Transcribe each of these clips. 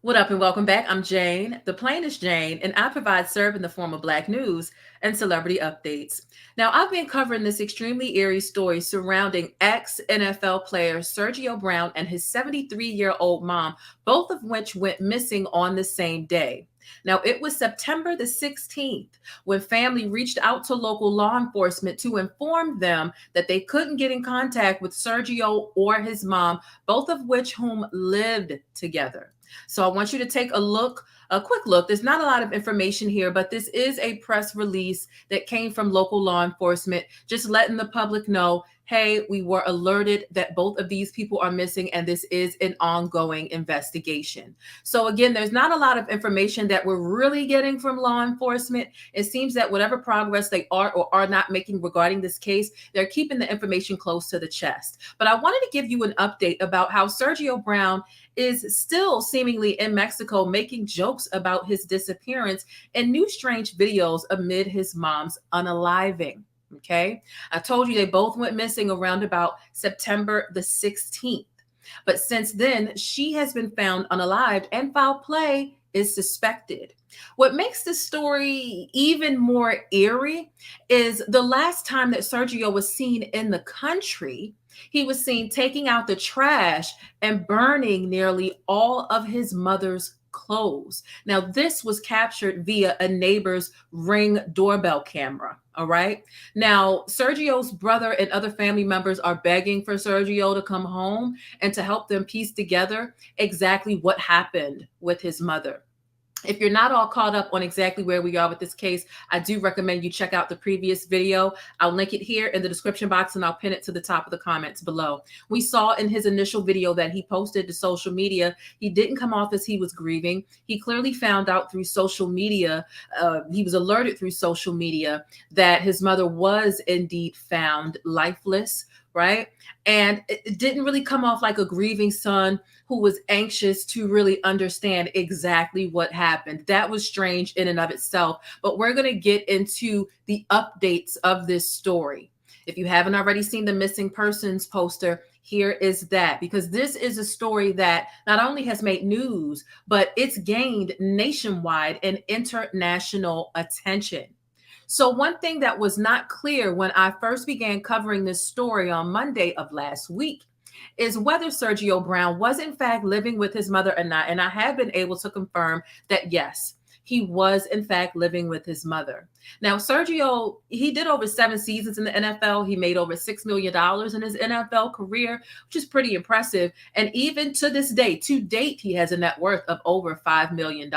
What up and welcome back. I'm Jane, the plainest Jane, and I provide serve in the form of Black news and celebrity updates. Now, I've been covering this extremely eerie story surrounding ex-NFL player Sergio Brown and his 73-year-old mom, both of which went missing on the same day. Now, it was September the 16th when family reached out to local law enforcement to inform them that they couldn't get in contact with Sergio or his mom, both of which whom lived together. So I want you to take a quick look. There's not a lot of information here, but this is a press release that came from local law enforcement, just letting the public know, hey, we were alerted that both of these people are missing and this is an ongoing investigation. So again, there's not a lot of information that we're really getting from law enforcement. It seems that whatever progress they are or are not making regarding this case, they're keeping the information close to the chest. But I wanted to give you an update about how Sergio Brown is still seemingly in Mexico making jokes about his disappearance and new strange videos amid his mom's unaliving. Okay. I told you they both went missing around about September the 16th. But since then, she has been found unalived and foul play is suspected. What makes this story even more eerie is the last time that Sergio was seen in the country, he was seen taking out the trash and burning nearly all of his mother's clothes. Now, this was captured via a neighbor's Ring doorbell camera. All right. Now, Sergio's brother and other family members are begging for Sergio to come home and to help them piece together exactly what happened with his mother. If you're not all caught up on exactly where we are with this case, I do recommend you check out the previous video. I'll link it here in the description box and I'll pin it to the top of the comments below. We saw in his initial video that he posted to social media, he didn't come off as he was grieving. He clearly found out through social media, he was alerted through social media that his mother was indeed found lifeless, right? And it didn't really come off like a grieving son who was anxious to really understand exactly what happened. That was strange in and of itself. But we're going to get into the updates of this story. If you haven't already seen the missing persons poster, here is that, because this is a story that not only has made news, but it's gained nationwide and international attention. So one thing that was not clear when I first began covering this story on Monday of last week is whether Sergio Brown was in fact living with his mother or not. And I have been able to confirm that yes, he was in fact living with his mother. Now, Sergio, he did over 7 seasons in the NFL. He made over $6 million in his NFL career, which is pretty impressive. And even to this day, to date, he has a net worth of over $5 million.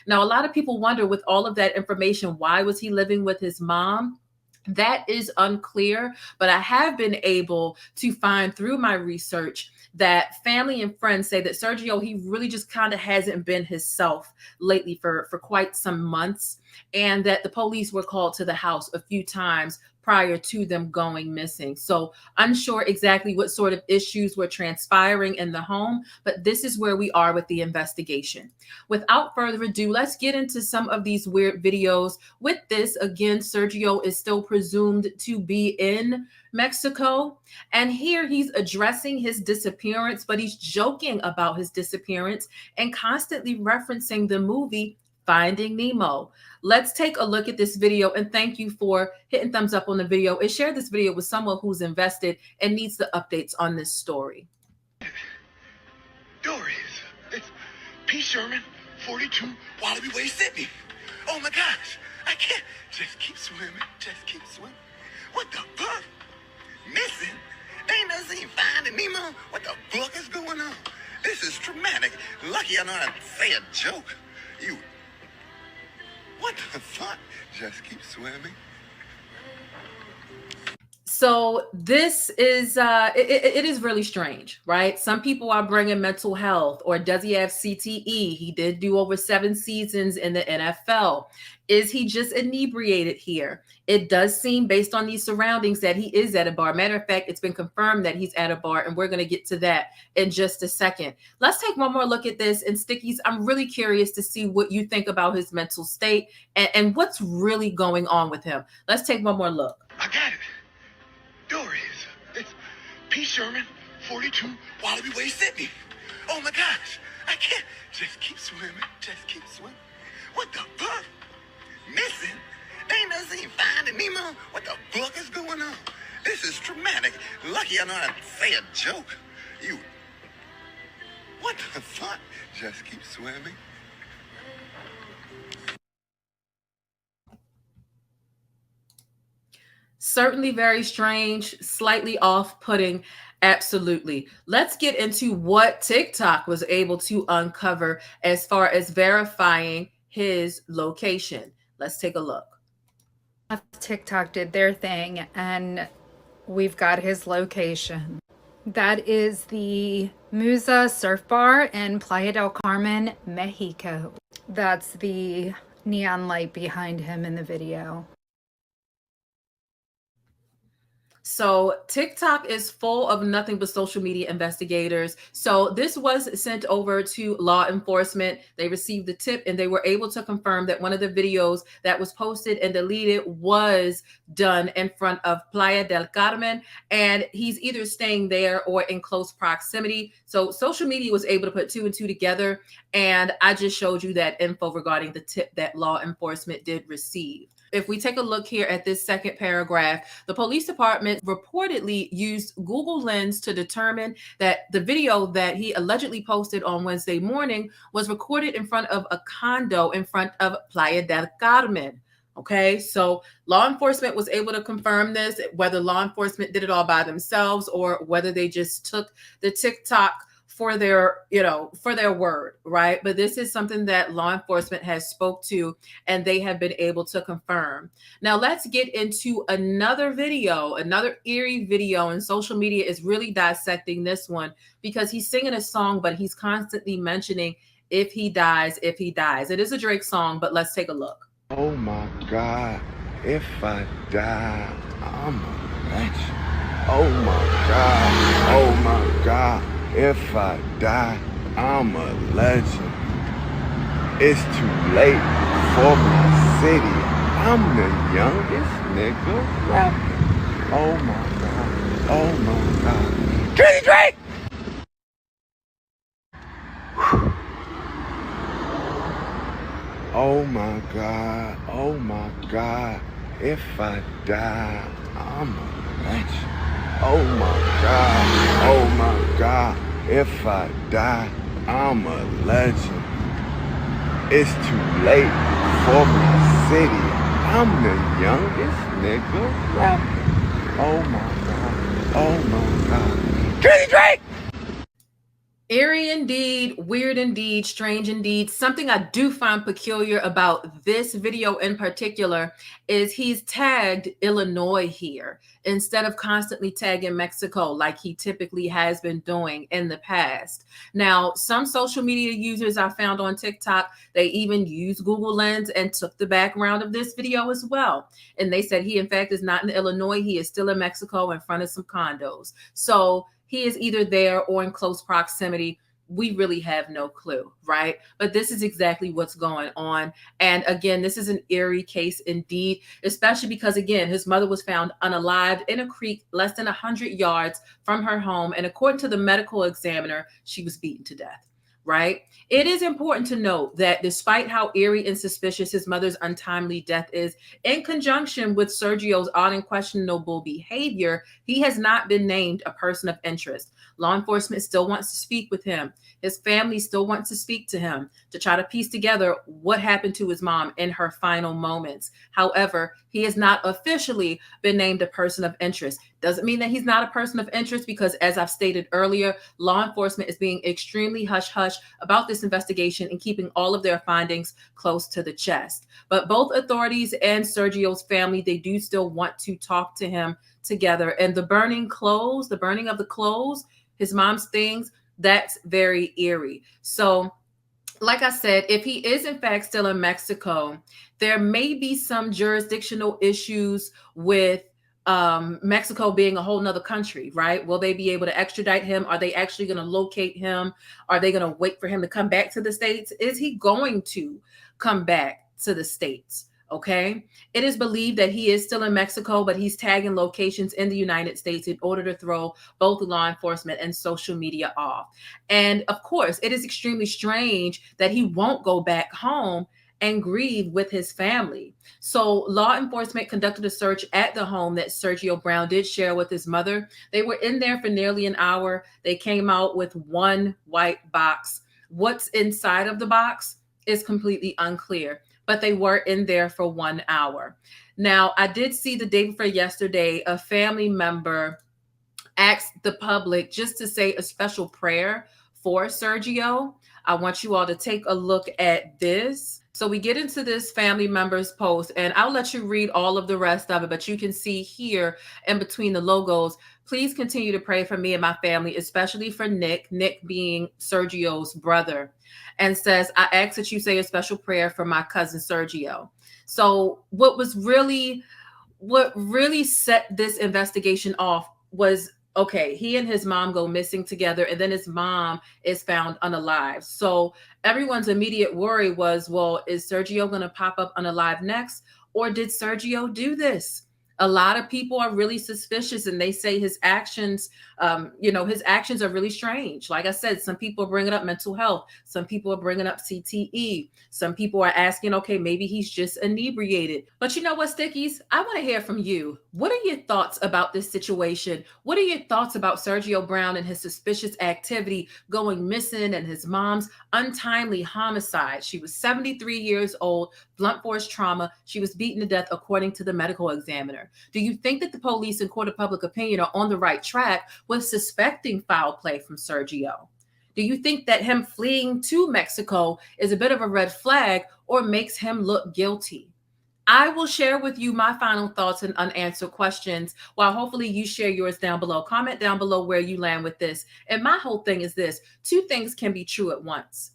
Now, a lot of people wonder, with all of that information, why was he living with his mom? That is unclear, but I have been able to find through my research that family and friends say that Sergio, he really just kind of hasn't been himself lately for quite some months, and that the police were called to the house a few times prior to them going missing. So unsure exactly what sort of issues were transpiring in the home, but this is where we are with the investigation. Without further ado, let's get into some of these weird videos. With this, again, Sergio is still presumed to be in Mexico. And here he's addressing his disappearance, but he's joking about his disappearance and constantly referencing the movie Finding Nemo. Let's take a look at this video, and thank you for hitting thumbs up on the video and share this video with someone who's invested and needs the updates on this story. Dories, it's P. Sherman, 42, Wallaby Way, Sydney. Oh my gosh, I can't. Just keep swimming, just keep swimming. What the fuck? Missing? Ain't no seen Finding Nemo? What the fuck is going on? This is traumatic. Lucky I know how to say a joke. You. What the fuck? Just keep swimming. So this is, it is really strange, right? Some people are bringing mental health, or does he have CTE? He did do over 7 seasons in the NFL. Is he just inebriated here? It does seem, based on these surroundings, that he is at a bar. Matter of fact, it's been confirmed that he's at a bar, and we're going to get to that in just a second. Let's take one more look at this. And Stickies, I'm really curious to see what you think about his mental state and what's really going on with him. Let's take one more look. I got it. Dories, it's P. Sherman, 42, Wallaby Way, Sydney. Oh my gosh, I can't. Just keep swimming. Just keep swimming. What the fuck? Missing? Ain't no seen Finding Nemo? What the fuck is going on? This is traumatic. Lucky I know how to say a joke. You. What the fuck? Just keep swimming. Certainly very strange, slightly off-putting. Absolutely. Let's get into what TikTok was able to uncover as far as verifying his location. Let's take a look. TikTok did their thing, and we've got his location. That is the Musa Surf Bar in Playa del Carmen, Mexico. That's the neon light behind him in the video. So TikTok is full of nothing but social media investigators. So this was sent over to law enforcement. They received the tip and they were able to confirm that one of the videos that was posted and deleted was done in front of Playa del Carmen. And he's either staying there or in close proximity. So social media was able to put two and two together. And I just showed you that info regarding the tip that law enforcement did receive. If we take a look here at this second paragraph, the police department reportedly used Google Lens to determine that the video that he allegedly posted on Wednesday morning was recorded in front of a condo in front of Playa del Carmen. Okay, so law enforcement was able to confirm this, whether law enforcement did it all by themselves or whether they just took the TikTok for their, for their word, right? But this is something that law enforcement has spoke to and they have been able to confirm. Now let's get into another video, another eerie video, and social media is really dissecting this one because he's singing a song, but he's constantly mentioning if he dies, if he dies. It is a Drake song, but let's take a look. Oh my God, if I die, I'm a legend. Oh my God, oh my God. If I die, I'm a legend. It's too late for my city. I'm the youngest nigga rapping. Oh my God, oh my God. Drizzy Drake! Oh my God, oh my God. If I die, I'm a legend. Oh my God, oh my God. If I die, I'm a legend. It's too late for my city. I'm the youngest nigga rapping. Oh my God, oh my God. Drizzy Drake! Eerie indeed, weird indeed, strange indeed. Something I do find peculiar about this video in particular is he's tagged Illinois here instead of constantly tagging Mexico like he typically has been doing in the past. Now, some social media users I found on TikTok, they even used Google Lens and took the background of this video as well. And they said he, in fact, is not in Illinois. He is still in Mexico in front of some condos. So he is either there or in close proximity. We really have no clue, right? But this is exactly what's going on. And again, this is an eerie case indeed, especially because, again, his mother was found unalived in a creek less than 100 yards from her home. And according to the medical examiner, she was beaten to death. Right? It is important to note that despite how eerie and suspicious his mother's untimely death is, in conjunction with Sergio's odd and questionable behavior, he has not been named a person of interest. Law enforcement still wants to speak with him. His family still wants to speak to him to try to piece together what happened to his mom in her final moments. However, he has not officially been named a person of interest. Doesn't mean that he's not a person of interest because, as I've stated earlier, law enforcement is being extremely hush-hush about this investigation and keeping all of their findings close to the chest. But both authorities and Sergio's family, they do still want to talk to him together. And the burning clothes, the burning of the clothes, his mom's things, that's very eerie. So like I said, if he is in fact still in Mexico, there may be some jurisdictional issues with Mexico being a whole nother country, right? Will they be able to extradite him? Are they actually going to locate him? Are they going to wait for him to come back to the States? Is he going to come back to the States? Okay. It is believed that he is still in Mexico, but he's tagging locations in the United States in order to throw both law enforcement and social media off. And of course, it is extremely strange that he won't go back home and grieve with his family. So, law enforcement conducted a search at the home that Sergio Brown did share with his mother. They were in there for nearly an hour. They came out with one white box. What's inside of the box is completely unclear, but they were in there for 1 hour. Now, I did see the day before yesterday, a family member asked the public just to say a special prayer for Sergio. I want you all to take a look at this. So we get into this family member's post, and I'll let you read all of the rest of it, but you can see here in between the logos, please continue to pray for me and my family, especially for Nick being Sergio's brother, and says, I ask that you say a special prayer for my cousin Sergio. So what really set this investigation off was, okay, he and his mom go missing together, and then his mom is found unalive. So everyone's immediate worry was, well, is Sergio going to pop up unalive next? Or did Sergio do this? A lot of people are really suspicious, and they say his actions, his actions are really strange. Like I said, some people are bringing up mental health. Some people are bringing up CTE. Some people are asking, okay, maybe he's just inebriated. But you know what, Stickies? I want to hear from you. What are your thoughts about this situation? What are your thoughts about Sergio Brown and his suspicious activity going missing and his mom's untimely homicide? She was 73 years old, blunt force trauma. She was beaten to death according to the medical examiner. Do you think that the police and court of public opinion are on the right track with suspecting foul play from Sergio? Do you think that him fleeing to Mexico is a bit of a red flag or makes him look guilty? I will share with you my final thoughts and unanswered questions, while hopefully you share yours down below. Comment down below where you land with this. And my whole thing is this: two things can be true at once.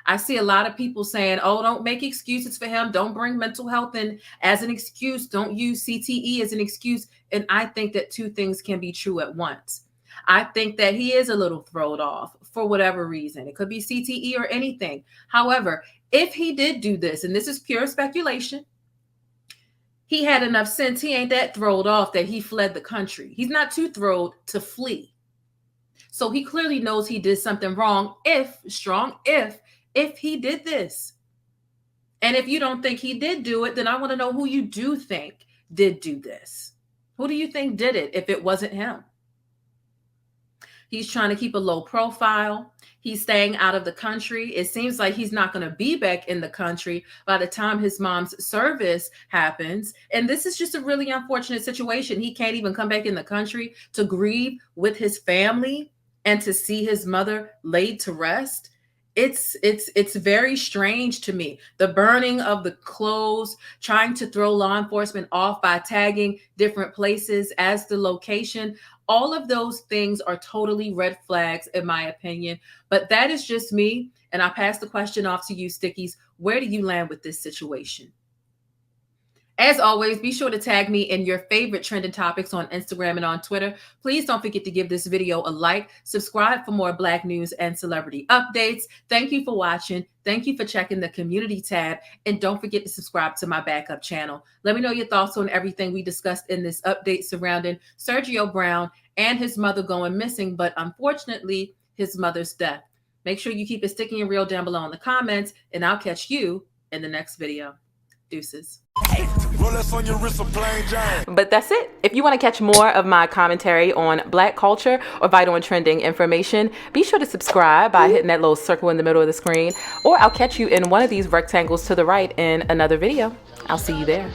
I see a lot of people saying, oh, don't make excuses for him. Don't bring mental health in as an excuse. Don't use CTE as an excuse. And I think that two things can be true at once. I think that he is a little thrown off for whatever reason. It could be CTE or anything. However, if he did do this, and this is pure speculation, he had enough sense. He ain't that throwed off that he fled the country. He's not too throwed to flee. So he clearly knows he did something wrong if he did this. And if you don't think he did do it, then I want to know who you do think did do this. Who do you think did it if it wasn't him? He's trying to keep a low profile. He's staying out of the country. It seems like he's not going to be back in the country by the time his mom's service happens. And this is just a really unfortunate situation. He can't even come back in the country to grieve with his family and to see his mother laid to rest. It's very strange to me. The burning of the clothes, trying to throw law enforcement off by tagging different places as the location. All of those things are totally red flags, in my opinion. But that is just me. And I pass the question off to you, Stickies. Where do you land with this situation? As always, be sure to tag me in your favorite trending topics on Instagram and on Twitter. Please don't forget to give this video a like, subscribe for more Black news and celebrity updates. Thank you for watching. Thank you for checking the community tab. And don't forget to subscribe to my backup channel. Let me know your thoughts on everything we discussed in this update surrounding Sergio Brown and his mother going missing, but unfortunately, his mother's death. Make sure you keep it sticky and real down below in the comments, and I'll catch you in the next video. Deuces. But that's it. If you want to catch more of my commentary on Black culture or vital and trending information, be sure to subscribe by hitting that little circle in the middle of the screen, or I'll catch you in one of these rectangles to the right in another video. I'll see you there.